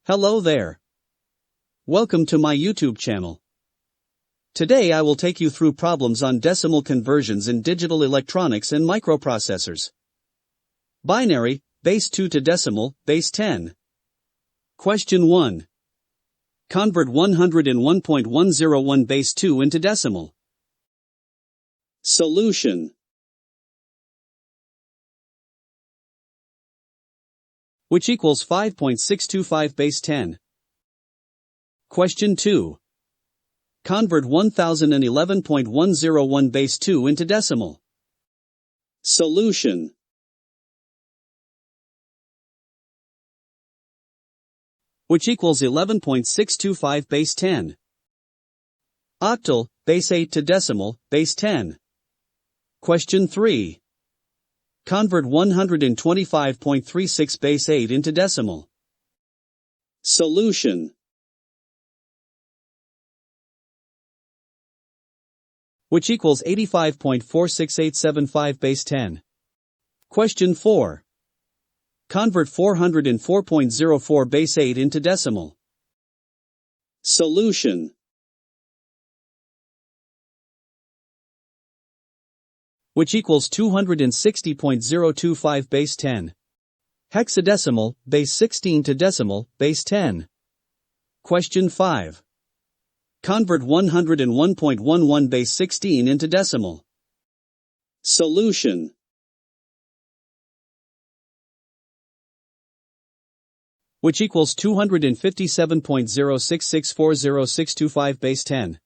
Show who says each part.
Speaker 1: Hello there. Welcome to my YouTube channel. Today I will take you through problems on decimal conversions in digital electronics and microprocessors. Binary, base 2 to decimal, base 10. Question 1. Convert 101.101 base 2 into decimal. Solution. Which equals 5.625 base 10. Question 2. Convert 1011.101 base 2 into decimal. Solution. Which equals 11.625 base 10. Octal, base 8 to decimal, base 10. Question 3. Convert 125.36 base 8 into decimal. Solution. Which equals 85.46875 base 10. Question 4. Convert 404.04 base 8 into decimal. Solution. Which equals 260.025 base 10. Hexadecimal, base 16 to decimal, base 10. Question 5. Convert 101.11 base 16 into decimal. Solution. Which equals 257.0664062 base 10.